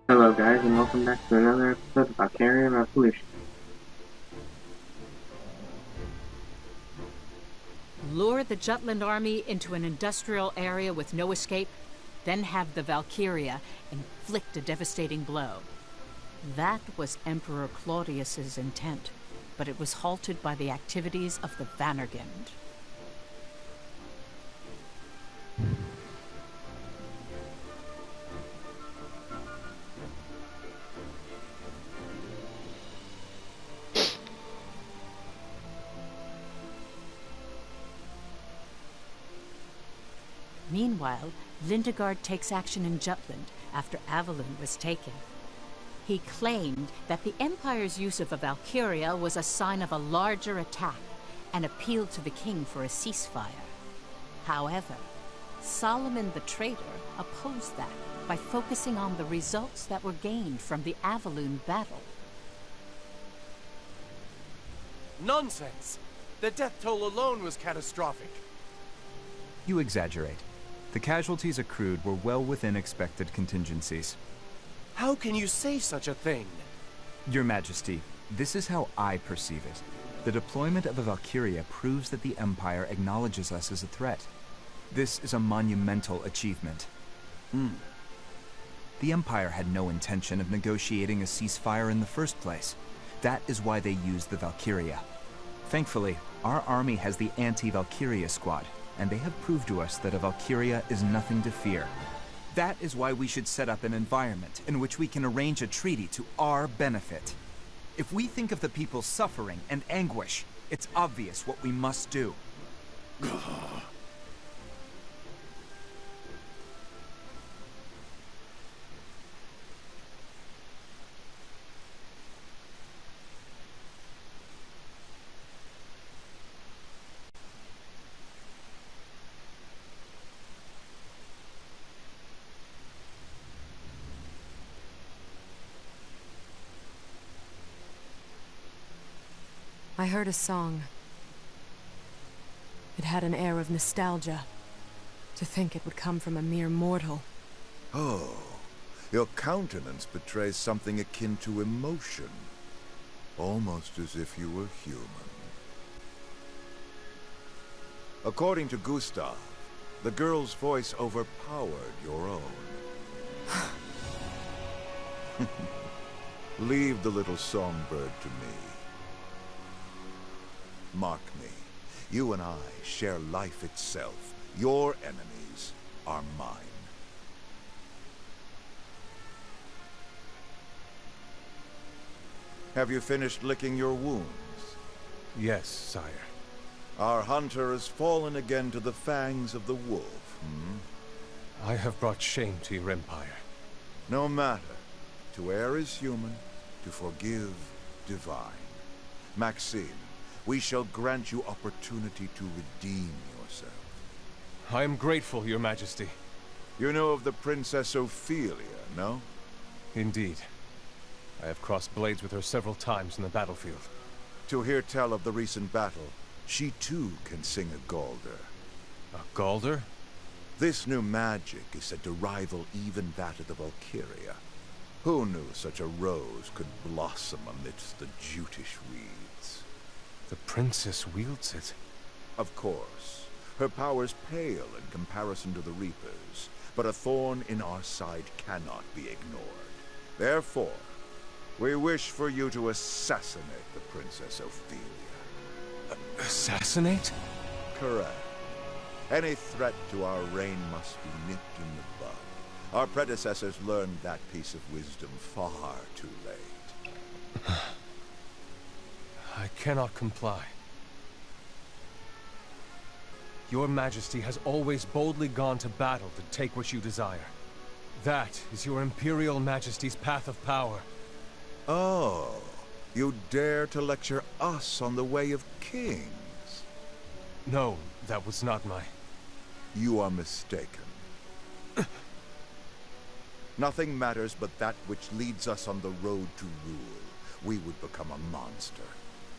Hello guys, and welcome back to another episode of Valkyria Revolution. Lure the Jutland army into an industrial area with no escape, then have the Valkyria inflict a devastating blow. That was Emperor Claudius's intent, but it was halted by the activities of the Vannergund. Meanwhile, Lindegard takes action in Jutland after Avalon was taken. He claimed that the Empire's use of a Valkyria was a sign of a larger attack and appealed to the king for a ceasefire. However, Solomon the traitor opposed that by focusing on the results that were gained from the Avalon battle. Nonsense! The death toll alone was catastrophic. You exaggerate. The casualties accrued were well within expected contingencies. How can you say such a thing? Your Majesty, this is how I perceive it. The deployment of a Valkyria proves that the Empire acknowledges us as a threat. This is a monumental achievement. The Empire had no intention of negotiating a ceasefire in the first place. That is why they used the Valkyria. Thankfully, our army has the anti-Valkyria squad, and they have proved to us that a Valkyria is nothing to fear. That is why we should set up an environment in which we can arrange a treaty to our benefit. If we think of the people's suffering and anguish, it's obvious what we must do. I heard a song. It had an air of nostalgia. To think it would come from a mere mortal. Oh, your countenance betrays something akin to emotion. Almost as if you were human. According to Gustav, the girl's voice overpowered your own. Leave the little songbird to me. Mark me, you and I share life itself. Your enemies are mine. Have you finished licking your wounds? Yes, sire. Our hunter has fallen again to the fangs of the wolf, I have brought shame to your empire. No matter. To err is human, to forgive divine. Maxime, we shall grant you opportunity to redeem yourself. I am grateful, your majesty. You know of the Princess Ophelia, no? Indeed. I have crossed blades with her several times in the battlefield. To hear tell of the recent battle, she too can sing a Galder. A Galder? This new magic is said to rival even that of the Valkyria. Who knew such a rose could blossom amidst the jutish weeds? The princess wields it. Of course. Her powers pale in comparison to the Reapers, but a thorn in our side cannot be ignored. Therefore, we wish for you to assassinate the Princess Ophelia. Assassinate? Correct. Any threat to our reign must be nipped in the bud. Our predecessors learned that piece of wisdom far too late. I cannot comply. Your Majesty has always boldly gone to battle to take what you desire. That is your Imperial Majesty's path of power. Oh, you dare to lecture us on the way of kings? No, that was not my... You are mistaken. Nothing matters but that which leads us on the road to rule. We would become a monster,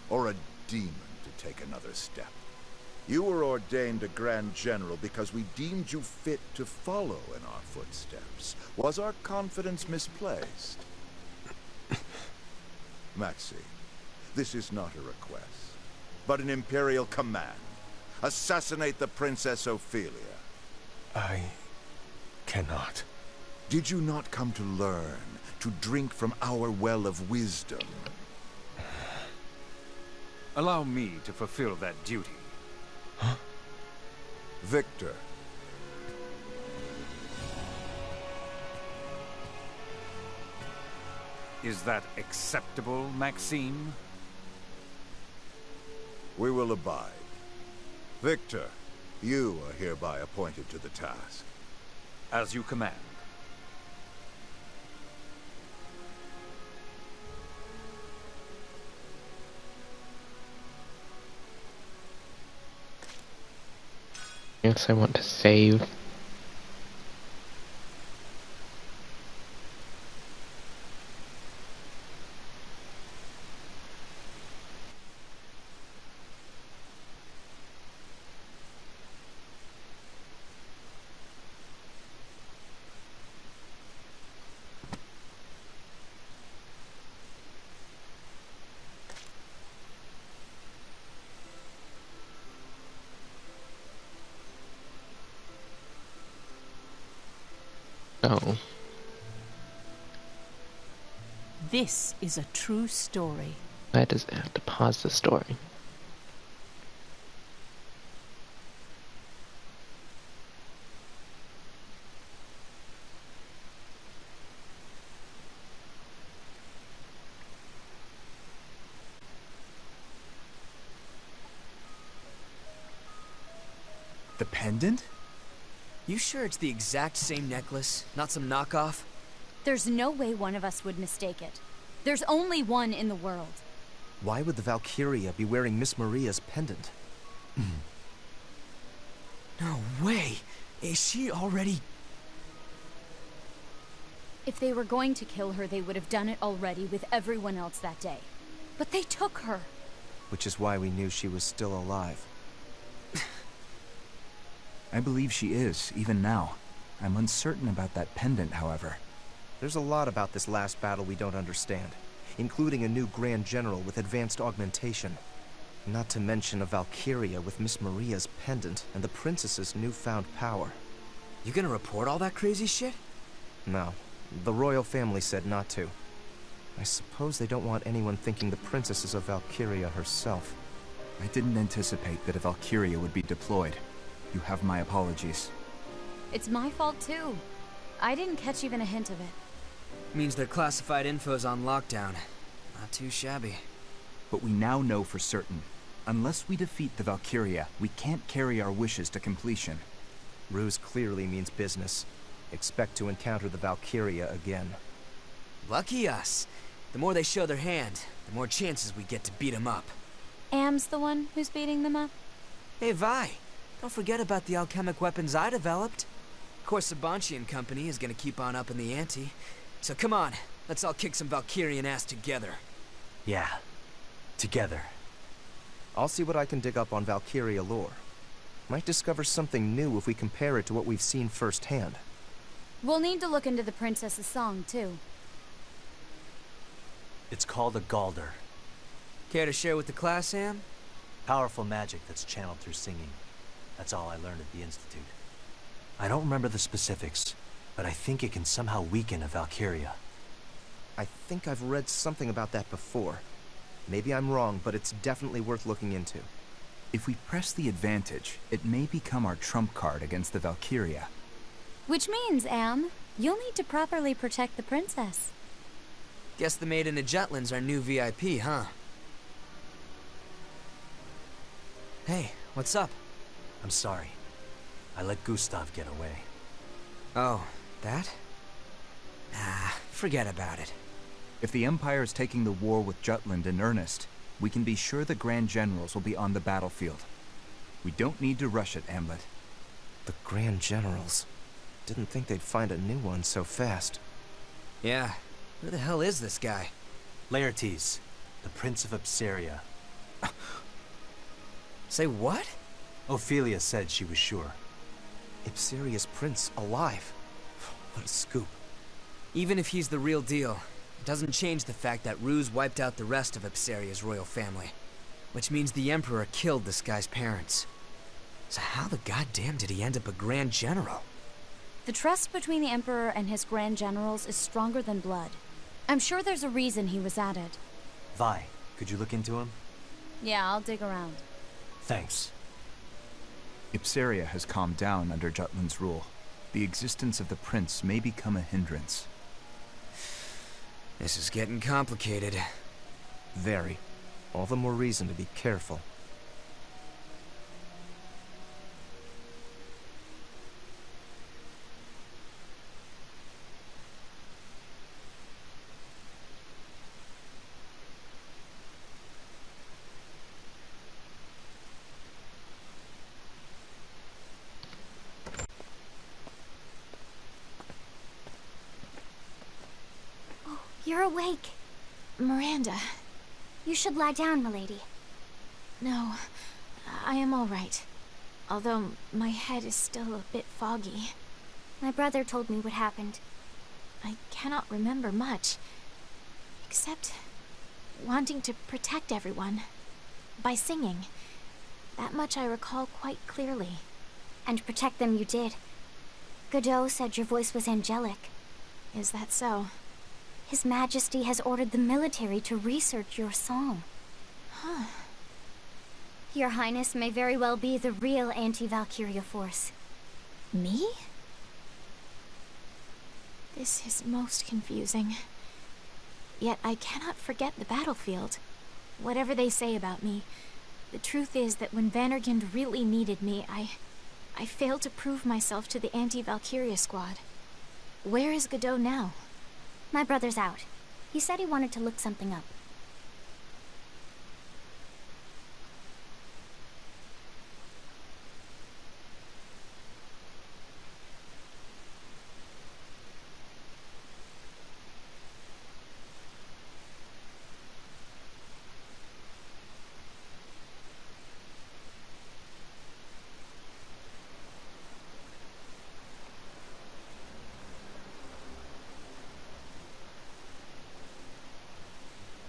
or a demon to take another step. You were ordained a Grand General because we deemed you fit to follow in our footsteps. Was our confidence misplaced? Maxine, this is not a request, but an Imperial command. Assassinate the Princess Ophelia. I... cannot. Did you not come to learn, to drink from our well of wisdom? Allow me to fulfill that duty. Huh? Victor. Is that acceptable, Maxine? We will abide. Victor, you are hereby appointed to the task. As you command. Yes, I want to save. Oh. This is a true story. Why does it have to pause the story? The pendant? You sure it's the exact same necklace, not some knockoff? There's no way one of us would mistake it. There's only one in the world. Why would the Valkyria be wearing Miss Maria's pendant? No way! Is she already... If they were going to kill her, they would have done it already with everyone else that day. But they took her. Which is why we knew she was still alive. I believe she is, even now. I'm uncertain about that pendant, however. There's a lot about this last battle we don't understand, including a new Grand General with advanced augmentation. Not to mention a Valkyria with Miss Maria's pendant and the Princess's newfound power. You gonna report all that crazy shit? No. The royal family said not to. I suppose they don't want anyone thinking the Princess is a Valkyria herself. I didn't anticipate that a Valkyria would be deployed. You have my apologies. It's my fault too. I didn't catch even a hint of it. Means their classified info's on lockdown. Not too shabby. But we now know for certain. Unless we defeat the Valkyria, we can't carry our wishes to completion. Ruse clearly means business. Expect to encounter the Valkyria again. Lucky us. The more they show their hand, the more chances we get to beat them up. Am's the one who's beating them up? Hey, Vi. Don't forget about the alchemic weapons I developed. Of course, Sabanchi and company is gonna keep on upping the ante. So come on, let's all kick some Valkyrian ass together. Yeah, together. I'll see what I can dig up on Valkyria lore. Might discover something new if we compare it to what we've seen firsthand. We'll need to look into the princess's song, too. It's called a Galder. Care to share with the class, Sam? Powerful magic that's channeled through singing. That's all I learned at the Institute. I don't remember the specifics, but I think it can somehow weaken a Valkyria. I think I've read something about that before. Maybe I'm wrong, but it's definitely worth looking into. If we press the advantage, it may become our trump card against the Valkyria. Which means, Am, you'll need to properly protect the princess. Guess the Maiden of Jutland's our new VIP, huh? Hey, what's up? I'm sorry. I let Gustav get away. Oh, that? Ah, forget about it. If the Empire is taking the war with Jutland in earnest, we can be sure the Grand Generals will be on the battlefield. We don't need to rush it, Hamlet. The Grand Generals. Didn't think they'd find a new one so fast. Yeah, who the hell is this guy? Laertes, the Prince of Ipsaria. Say what? Ophelia said she was sure. Ipsaria's prince alive. What a scoop. Even if he's the real deal, it doesn't change the fact that Ruse wiped out the rest of Ipsaria's royal family. Which means the Emperor killed this guy's parents. So how the goddamn did he end up a Grand General? The trust between the Emperor and his Grand Generals is stronger than blood. I'm sure there's a reason he was added. Vi, could you look into him? Yeah, I'll dig around. Thanks. Ipsaria has calmed down under Jutland's rule. The existence of the prince may become a hindrance. This is getting complicated. Very. All the more reason to be careful. You're awake. Miranda. You should lie down, milady. No, I am all right. Although my head is still a bit foggy. My brother told me what happened. I cannot remember much. Except wanting to protect everyone. By singing. That much I recall quite clearly. And protect them you did. Godot said your voice was angelic. Is that so? His Majesty has ordered the military to research your song. Huh. Your Highness may very well be the real anti-Valkyria force. Me? This is most confusing. Yet I cannot forget the battlefield. Whatever they say about me, the truth is that when Vandergind really needed me, I failed to prove myself to the anti-Valkyria squad. Where is Godot now? My brother's out. He said he wanted to look something up.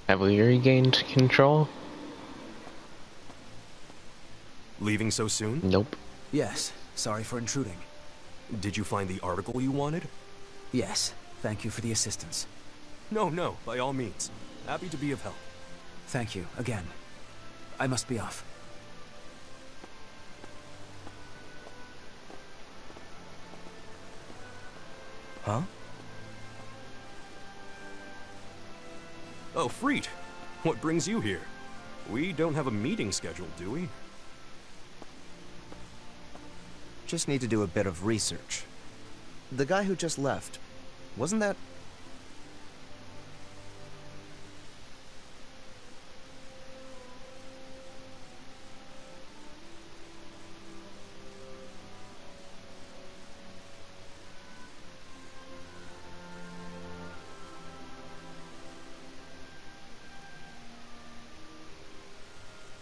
Have we regained control? Leaving so soon? Nope. Yes, sorry for intruding. Did you find the article you wanted? Yes, thank you for the assistance. No, by all means. Happy to be of help. Thank you, again. I must be off. Huh? Oh, Freet! What brings you here? We don't have a meeting scheduled, do we? Just need to do a bit of research. The guy who just left, wasn't that...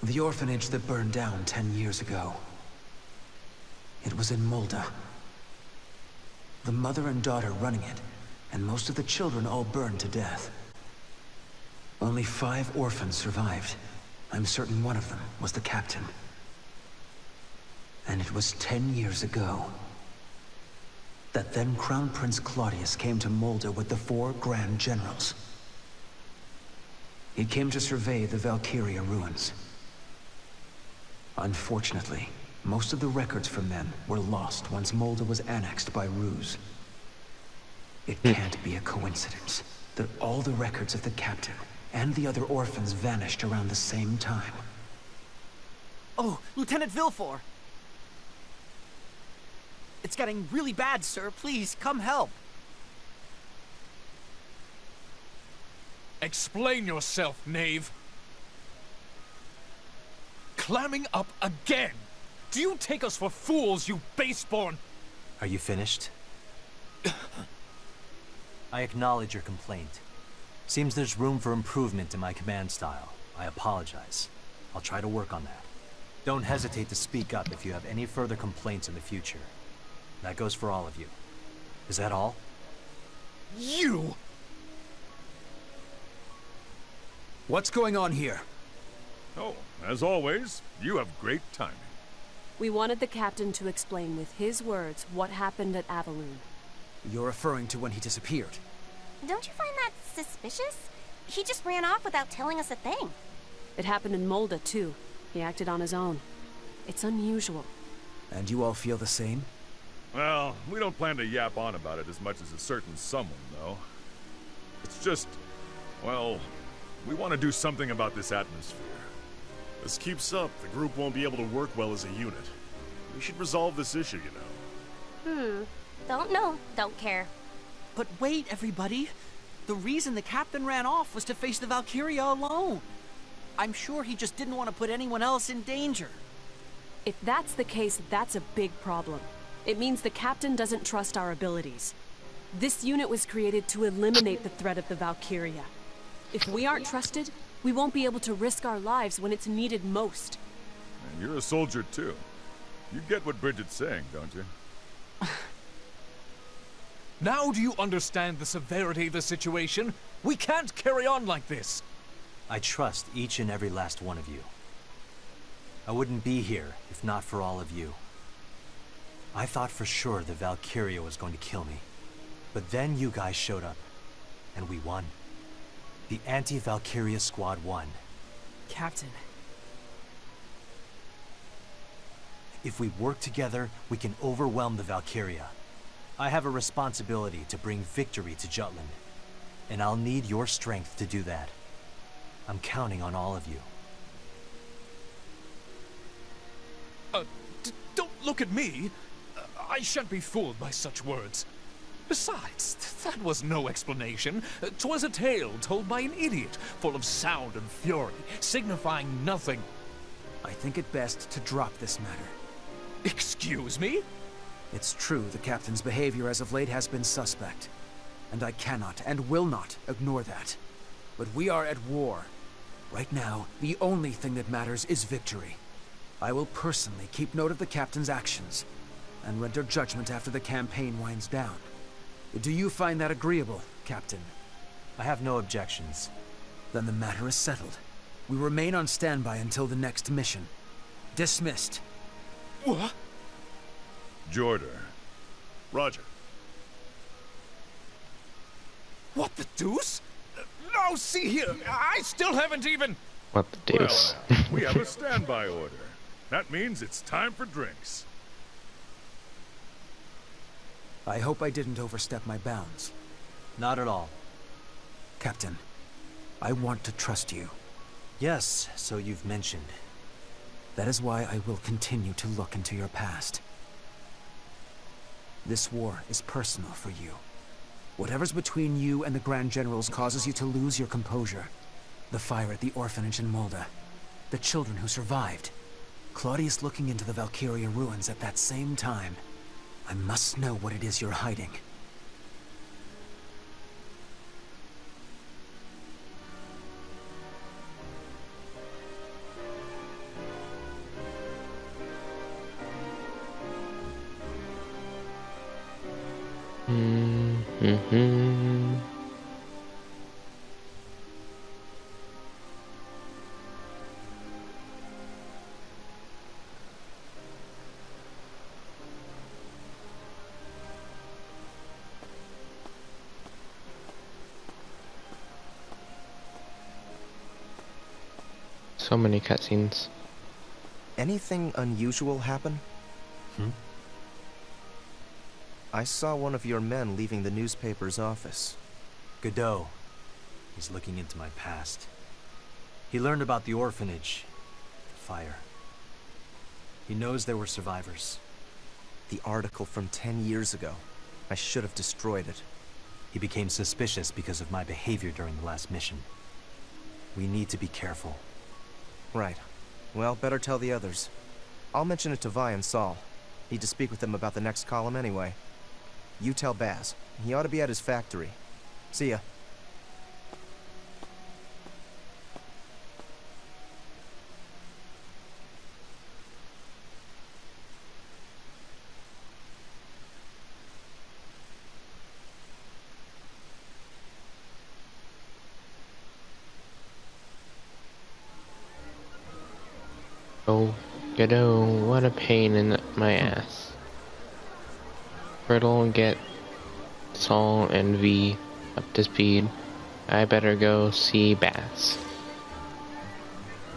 The orphanage that burned down 10 years ago. It was in Molda. The mother and daughter running it, and most of the children all burned to death. Only 5 orphans survived. I'm certain one of them was the captain. And it was 10 years ago that then Crown Prince Claudius came to Molda with the 4 Grand Generals. He came to survey the Valkyria ruins. Unfortunately, most of the records from them were lost once Molda was annexed by Ruse. It can't be a coincidence that all the records of the captain and the other orphans vanished around the same time. Oh, Lieutenant Villefort! It's getting really bad, sir. Please, come help. Explain yourself, knave. Clamming up again! Do you take us for fools, you baseborn? Are you finished? I acknowledge your complaint. Seems there's room for improvement in my command style. I apologize. I'll try to work on that. Don't hesitate to speak up if you have any further complaints in the future. That goes for all of you. Is that all? You! What's going on here? Oh, as always, you have great timing. We wanted the captain to explain with his words what happened at Avaloon. You're referring to when he disappeared. Don't you find that suspicious? He just ran off without telling us a thing. It happened in Molda, too. He acted on his own. It's unusual. And you all feel the same? Well, we don't plan to yap on about it as much as a certain someone, though. It's just, well, we want to do something about this atmosphere. This keeps up, the group won't be able to work well as a unit. We should resolve this issue, you know. Don't know, don't care. But wait, everybody. The reason the captain ran off was to face the Valkyria alone. I'm sure he just didn't want to put anyone else in danger. If that's the case, that's a big problem. It means the captain doesn't trust our abilities. This unit was created to eliminate the threat of the Valkyria. If we aren't trusted, we won't be able to risk our lives when it's needed most. And you're a soldier, too. You get what Bridget's saying, don't you? Now do you understand the severity of the situation? We can't carry on like this. I trust each and every last one of you. I wouldn't be here if not for all of you. I thought for sure the Valkyria was going to kill me. But then you guys showed up, and we won. The anti-Valkyria squad won. Captain. If we work together, we can overwhelm the Valkyria. I have a responsibility to bring victory to Jutland, and I'll need your strength to do that. I'm counting on all of you. Don't look at me. I shan't be fooled by such words. Besides, that was no explanation. 'Twas a tale told by an idiot, full of sound and fury, signifying nothing. I think it best to drop this matter. Excuse me? It's true the captain's behavior as of late has been suspect, and I cannot and will not ignore that. But we are at war. Right now, the only thing that matters is victory. I will personally keep note of the captain's actions, and render judgment after the campaign winds down. Do you find that agreeable, Captain? I have no objections. Then the matter is settled. We remain on standby until the next mission. Dismissed. What? Jorder. Roger. What the deuce? Now see here, I still haven't even... What the deuce? Well, now, we have a standby order. That means it's time for drinks. I hope I didn't overstep my bounds. Not at all. Captain, I want to trust you. Yes, so you've mentioned. That is why I will continue to look into your past. This war is personal for you. Whatever's between you and the Grand Generals causes you to lose your composure. The fire at the orphanage in Molda. The children who survived. Claudius looking into the Valkyria ruins at that same time. I must know what it is you're hiding. So many cutscenes. Anything unusual happen? I saw one of your men leaving the newspaper's office. Godot. He's looking into my past. He learned about the orphanage, the fire. He knows there were survivors. The article from 10 years ago. I should have destroyed it. He became suspicious because of my behavior during the last mission. We need to be careful. Right. Well, better tell the others. I'll mention it to Vi and Saul. Need to speak with them about the next column anyway. You tell Baz. He ought to be at his factory. See ya. Oh, Godot, what a pain in my ass. Riddle, get Saul and V up to speed. I better go see Bass.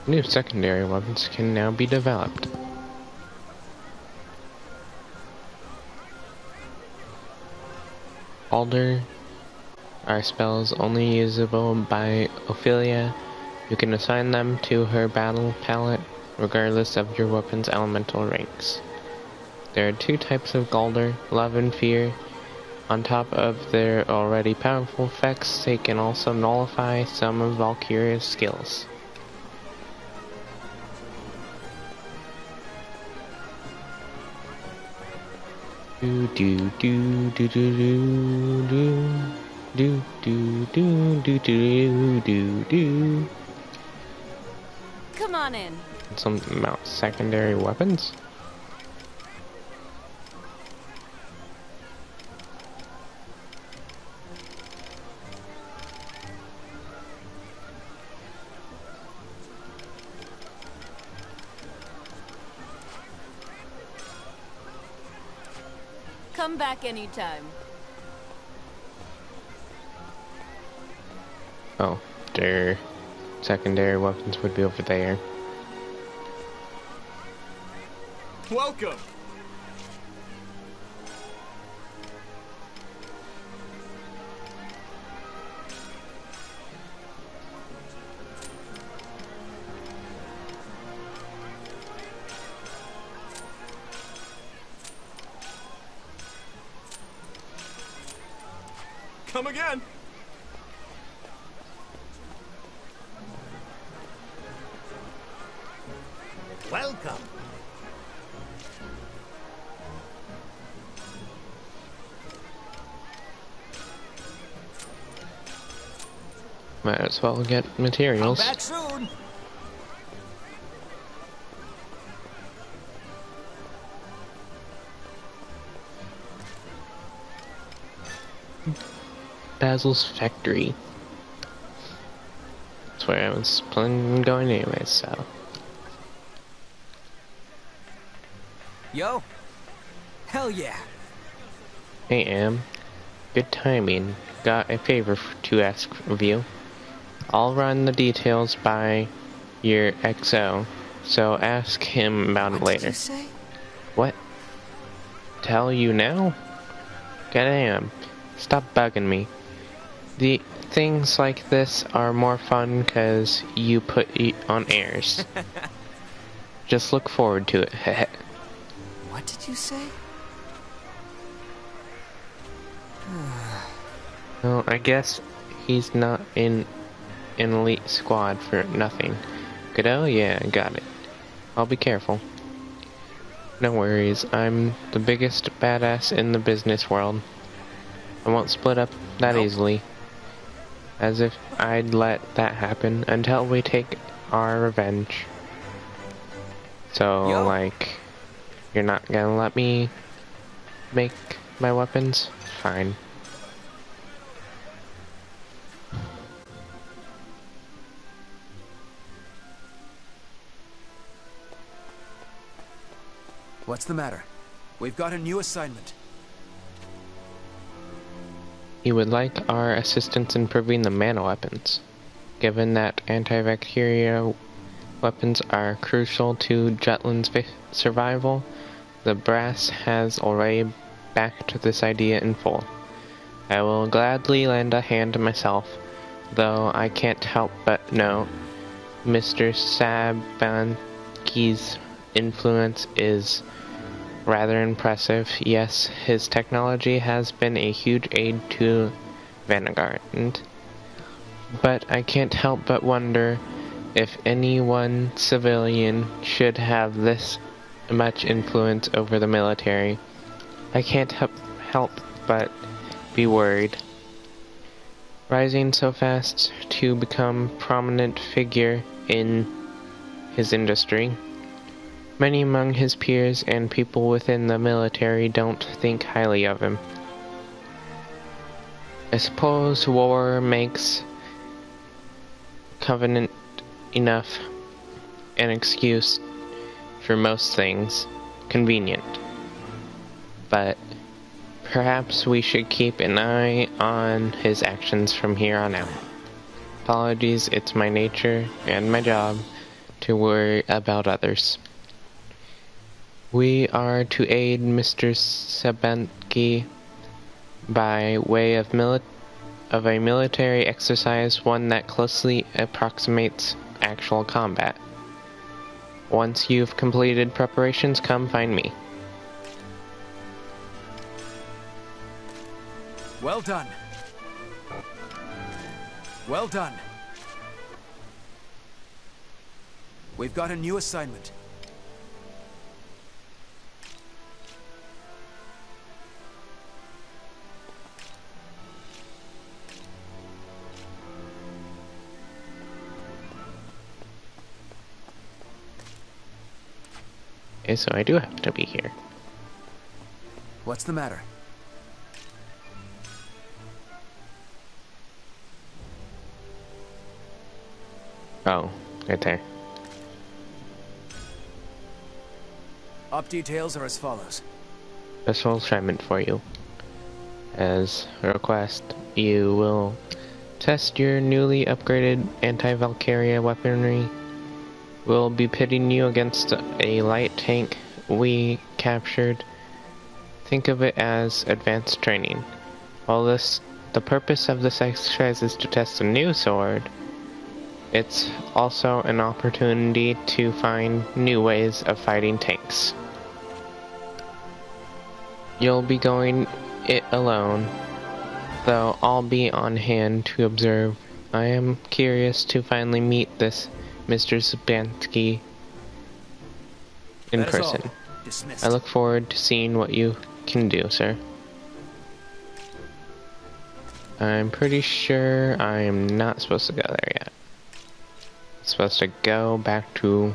New secondary weapons can now be developed. Alder are spells only usable by Ophelia. You can assign them to her battle palette regardless of your weapon's elemental ranks. There are two types of Galder, Love and Fear. On top of their already powerful effects, they can also nullify some of Valkyria's skills. Do do do do do do do do do do do do. Come on in. Something about secondary weapons? Come back anytime. Oh, their secondary weapons would be over there. Welcome! Come again! Welcome! Might as well get materials. Come back soon! Basil's factory. That's where I was planning on going anyway, so. Yo? Hell yeah! Hey, Am. Good timing. Got a favor to ask of you. I'll run the details by your XO, so ask him about it later. What did you say? What? Tell you now? Goddamn. Stop bugging me. The things like this are more fun because you put it on airs. Just look forward to it. What did you say? Well, I guess he's not in an elite squad for nothing. Godot? Yeah, got it. I'll be careful. No worries, I'm the biggest badass in the business world. I won't split up that easily. As if I'd let that happen until we take our revenge. So, like, you're not gonna let me make my weapons? Fine. What's the matter? We've got a new assignment. He would like our assistance in improving the mana weapons. Given that anti-Valkyria weapons are crucial to Jutland's survival, the brass has already backed this idea in full. I will gladly lend a hand myself, though I can't help but know Mr. Sabanki's influence is rather impressive. Yes, his technology has been a huge aid to Vanguard, but I can't help but wonder if any one civilian should have this much influence over the military. I can't help but be worried. Rising so fast to become prominent figure in his industry, many among his peers and people within the military don't think highly of him. I suppose war makes Covenant enough an excuse for most things convenient, but perhaps we should keep an eye on his actions from here on out. Apologies, it's my nature and my job to worry about others. We are to aid Mr. Sabanski by way of a military exercise, one that closely approximates actual combat. Once you've completed preparations, come find me. Well done. Well done. We've got a new assignment. Okay, so I do have to be here. What's the matter? Oh, right there. Op details are as follows. Special assignment for you. As a request, you will test your newly upgraded anti-Valkyria weaponry. We'll be pitting you against a light tank we captured. Think of it as advanced training. While the purpose of this exercise is to test a new sword, it's also an opportunity to find new ways of fighting tanks. You'll be going it alone, though I'll be on hand to observe. I am curious to finally meet this Mr. Sabansky in person. I look forward to seeing what you can do, sir. I'm pretty sure I am not supposed to go there yet. I'm supposed to go back to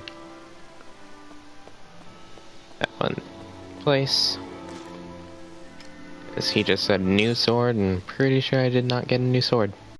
that one place. Because he just said new sword, and I'm pretty sure I did not get a new sword.